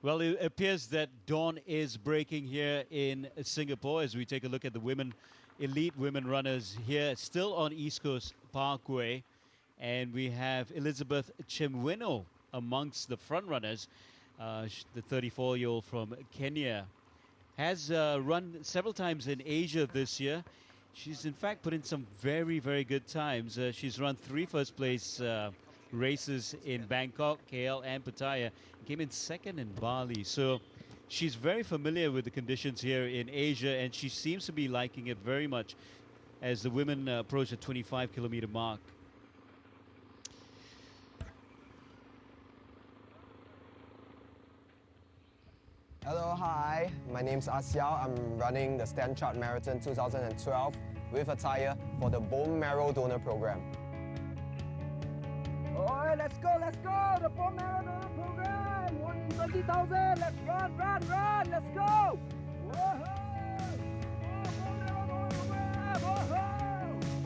Well, it appears that dawn is breaking here in Singapore as we take a look at the elite women runners here, still on East Coast Parkway. And we have Elizabeth Chemwino amongst the front runners. The 34-year-old from Kenya has run several times in Asia this year. She's in fact put in some very, very good times. She's run three first place races in Bangkok, KL, and Pattaya. Came in second in Bali. So she's very familiar with the conditions here in Asia, and she seems to be liking it very much as the women approach the 25-kilometer mark. Hello, hi. My name's Xiao. I'm running the Stanchart Marathon 2012 with attire for the Bone Marrow Donor Program. Alright, let's go! The Bone Marrow Donor Program! 120,000! Let's run! Let's go! Whoa!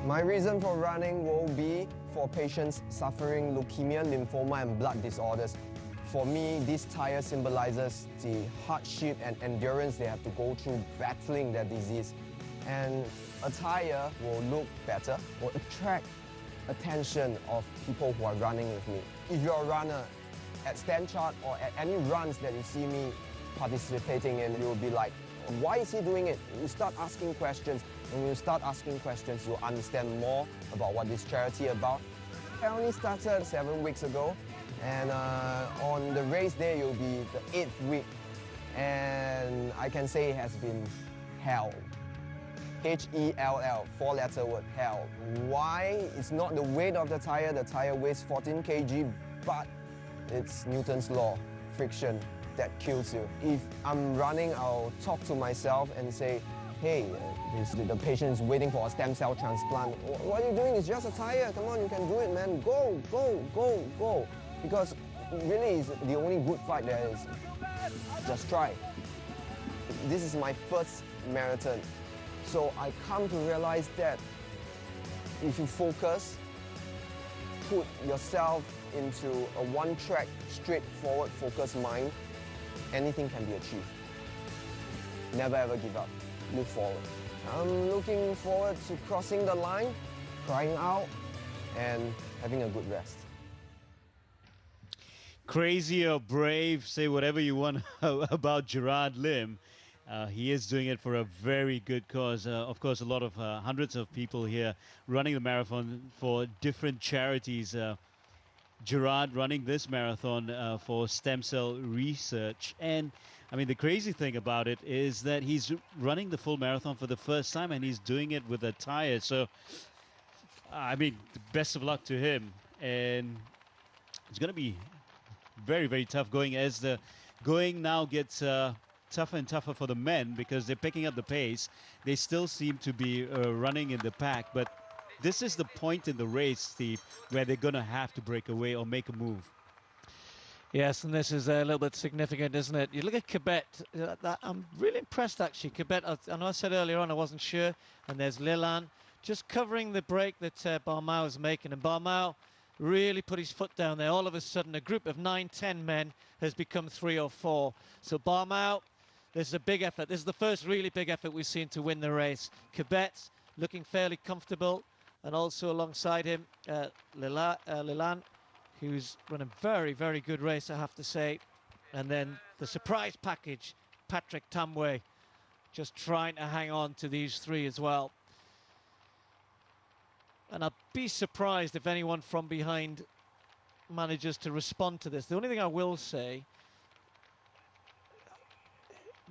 My reason for running will be for patients suffering leukemia, lymphoma, and blood disorders. For me, this tire symbolizes the hardship and endurance they have to go through battling their disease. And a tire will look better, will attract attention of people who are running with me. If you're a runner at Stanchart or at any runs that you see me participating in, you'll be like, why is he doing it? You start asking questions, and when you start asking questions, you'll understand more about what this charity is about. I only started 7 weeks ago, and on the race day, it'll be the 8th week, and I can say it has been hell. H-E-L-L, four-letter word, hell. Why? It's not the weight of the tire weighs 14 kg, but it's Newton's law, friction, that kills you. If I'm running, I'll talk to myself and say, hey, the patient is waiting for a stem cell transplant. What are you doing? It's just a tire. Come on, you can do it, man. Go, go, go, go. Because really, it's the only good fight there is. Just try. This is my first marathon. So I come to realize that if you focus, put yourself into a one-track, straightforward, focused mind, anything can be achieved. Never ever give up. Look forward. I'm looking forward to crossing the line, crying out, and having a good rest. Crazy or brave, say whatever you want about Gerard Lim. He is doing it for a very good cause. Of course, a lot of hundreds of people here running the marathon for different charities. Gerard running this marathon for stem cell research. And I mean, the crazy thing about it is that he's running the full marathon for the first time, and he's doing it with a tire. So, I mean, best of luck to him. And it's going to be very, very tough going as the going now gets tougher and tougher for the men because they're picking up the pace. They still seem to be running in the pack, but this is the point in the race, Steve, where they're going to have to break away or make a move. Yes, and this is a little bit significant, isn't it? You look at Kibet. I'm really impressed, actually. Kibet, I know I said earlier on I wasn't sure, and there's Lilan just covering the break that Barmao is making, and Barmao really put his foot down there. All of a sudden, a group of 9-10 men has become 3 or 4. So Barmao, this is a big effort. This is the first really big effort we've seen to win the race. Kibet looking fairly comfortable, and also alongside him, Lilan, who's run a very, very good race, I have to say. And then the surprise package, Patrick Tamwe, just trying to hang on to these 3 as well. And I'd be surprised if anyone from behind manages to respond to this. The only thing I will say,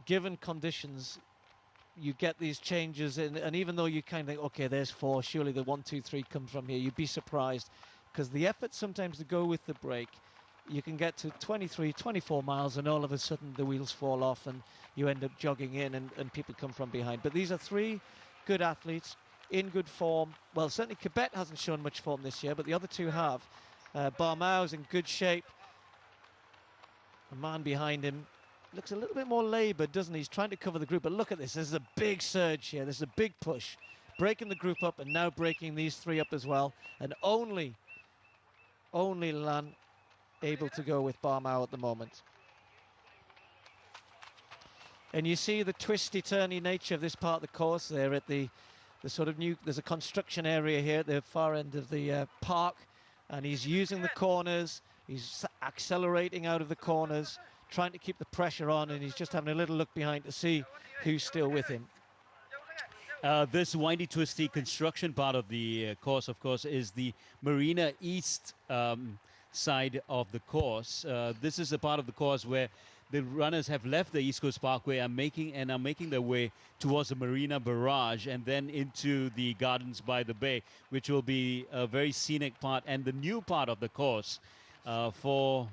given conditions, you get these changes in, and even though you kind of think, okay, there's 4, surely the 1, 2, 3 comes from here, you'd be surprised. Because the effort sometimes to go with the break, you can get to 23, 24 miles and all of a sudden the wheels fall off and you end up jogging in and people come from behind. But these are 3 good athletes in good form. Well, certainly Kibet hasn't shown much form this year, but the other 2 have. Barmao's in good shape. The man behind him looks a little bit more laboured, doesn't he? He's trying to cover the group, but look at this. This is a big surge here. This is a big push. Breaking the group up and now breaking these 3 up as well. And only Lan able to go with Barmao at the moment. And you see the twisty, turny nature of this part of the course. They're at the sort of new, there's a construction area here at the far end of the park, and he's using the corners, he's accelerating out of the corners, trying to keep the pressure on, and he's just having a little look behind to see who's still with him. This windy, twisty construction part of the course, of course, is the Marina East side of the course. This is a part of the course where the runners have left the East Coast Parkway and are making their way towards the Marina Barrage and then into the Gardens by the Bay, which will be a very scenic part and the new part of the course for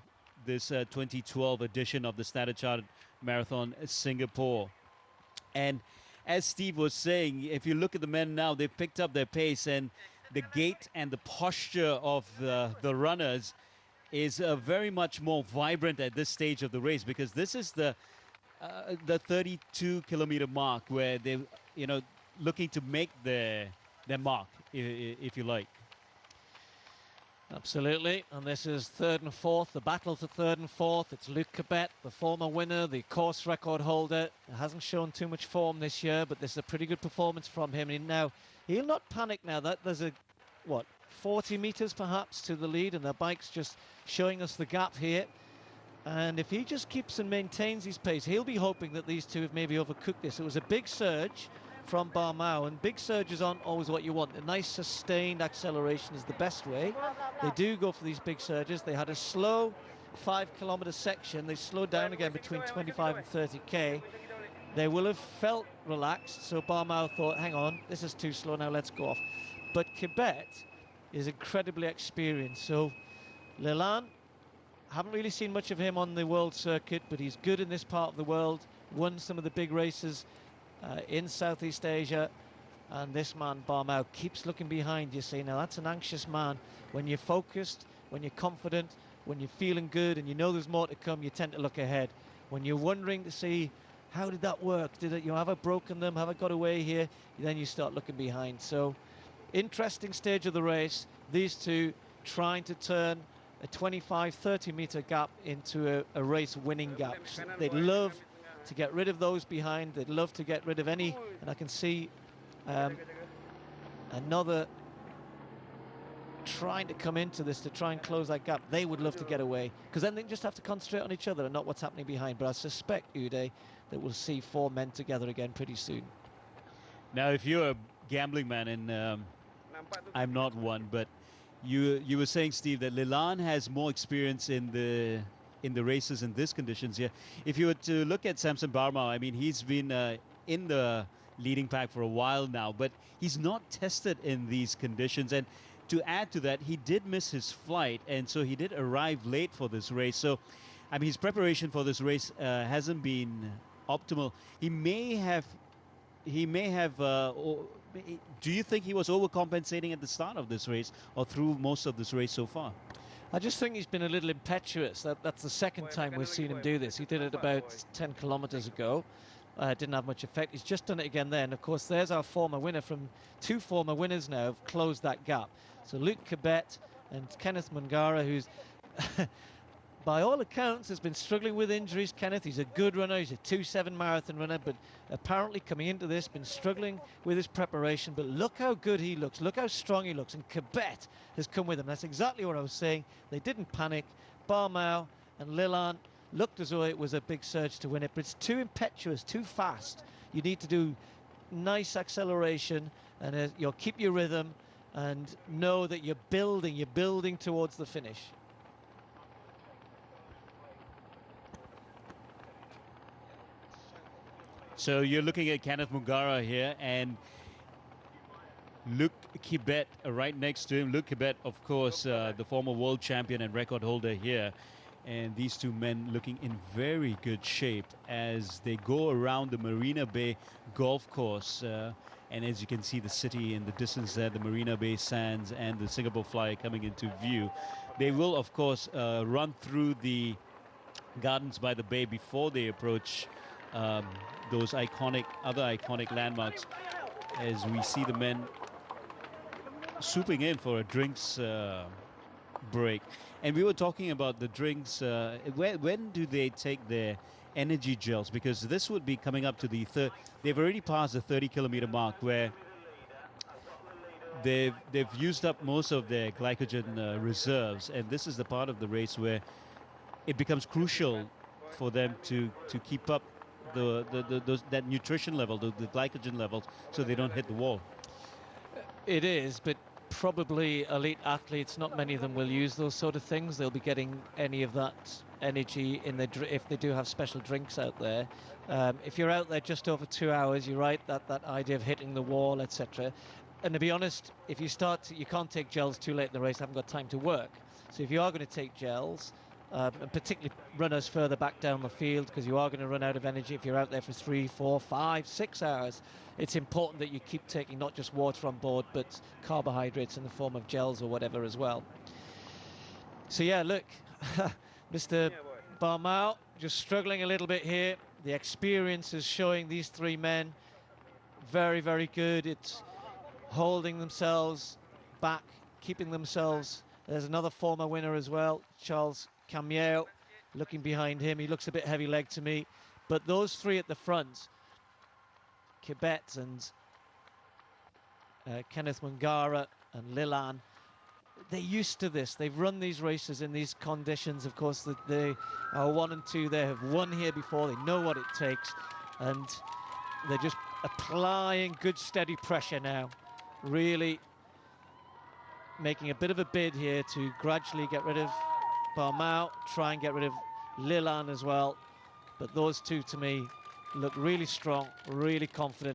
this 2012 edition of the Standard Chartered Marathon Singapore. And as Steve was saying, if you look at the men now, they've picked up their pace, and the gait and the posture of the runners is very much more vibrant at this stage of the race, because this is the 32-kilometer mark where they're, looking to make their mark, if you like. Absolutely, and this is third and fourth, the battle for third and fourth. It's Luc Cabet, the former winner, the course record holder. Hasn't shown too much form this year, but this is a pretty good performance from him. And now, he'll not panic now. That there's 40 meters perhaps to the lead, and the bike's just showing us the gap here. And if he just keeps and maintains his pace, he'll be hoping that these two have maybe overcooked this. It was a big surge from Barmau, and big surges aren't always what you want. A nice sustained acceleration is the best way. They do go for these big surges. They had a slow 5-kilometer section. They slowed down again between 25 and 30k. They will have felt relaxed, so Barmau thought, hang on, this is too slow, now let's go off. But Cabet is incredibly experienced, so Leland, haven't really seen much of him on the world circuit, but he's good in this part of the world, won some of the big races in Southeast Asia, and this man Barmau keeps looking behind. You see, now that's an anxious man. When you're focused, when you're confident, when you're feeling good and you know there's more to come, you tend to look ahead. When you're wondering to see how did that work, have I broken them, have I got away here, then you start looking behind. So interesting stage of the race, these two trying to turn a 25-30 meter gap into a race winning gap. They'd love to get rid of those behind. They'd love to get rid of any, and I can see another trying to come into this to try and close that gap. They would love to get away, because then they just have to concentrate on each other and not what's happening behind. But I suspect, Uday, that we'll see four men together again pretty soon. Now, if you're a gambling man, and I'm not one, but you were saying, Steve, that Leland has more experience in the races in these conditions here. If you were to look at Samson Barmau, I mean, he's been in the leading pack for a while now, but he's not tested in these conditions. And to add to that, he did miss his flight, and so he did arrive late for this race. So, I mean, his preparation for this race hasn't been optimal. He may have. Do you think he was overcompensating at the start of this race or through most of this race so far? I just think he's been a little impetuous. That's the second time we've seen him do this. He did it about 10 kilometers ago. Didn't have much effect. He's just done it again then. Of course, there's our former winner. From two former winners now have closed that gap. So Luc Cabet and Kenneth Mungara, who's by all accounts has been struggling with injuries. Kenneth, he's a good runner. He's a 2:7 marathon runner, but apparently coming into this, been struggling with his preparation. But look how good he looks. Look how strong he looks. And Cabet has come with him. That's exactly what I was saying. They didn't panic. Barmau and Leland looked as though it was a big surge to win it, but it's too impetuous, too fast. You need to do nice acceleration, and you'll keep your rhythm and know that you're building towards the finish. So you're looking at Kenneth Mungara here and Luc Cabet right next to him. Luc Cabet, of course, the former world champion and record holder here. And these two men looking in very good shape as they go around the Marina Bay golf course. And as you can see the city in the distance there, the Marina Bay Sands and the Singapore Flyer coming into view. They will, of course, run through the Gardens by the Bay before they approach those other iconic landmarks, as we see the men swooping in for a drinks break. And we were talking about the drinks. When do they take their energy gels? Because this would be coming up to the they've already passed the 30-kilometer mark where they've used up most of their glycogen reserves, and this is the part of the race where it becomes crucial for them to keep up that nutrition level, the glycogen levels, so they don't hit the wall. It is, but probably elite athletes, not many of them will use those sort of things. They'll be getting any of that energy in if they do have special drinks out there. If you're out there just over 2 hours, you're right, that idea of hitting the wall, etc. And to be honest, if you you can't take gels too late in the race, haven't got time to work. So if you are going to take gels, and particularly runners further back down the field, because you are going to run out of energy if you're out there for 3, 4, 5, 6 hours, it's important that you keep taking not just water on board, but carbohydrates in the form of gels or whatever as well. So yeah, look, Mr. Barmao just struggling a little bit here. The experience is showing these three men very, very good. It's holding themselves back, keeping themselves. There's another former winner as well, Charles Camier, looking behind him. He looks a bit heavy-legged to me. But those three at the front, Kibet and Kenneth Mungara and Lilan, they're used to this. They've run these races in these conditions. Of course, they are 1 and 2. They have won here before. They know what it takes. And they're just applying good, steady pressure now. Really making a bit of a bid here to gradually get rid of Barmao, try and get rid of Lilan as well. But those two, to me, look really strong, really confident.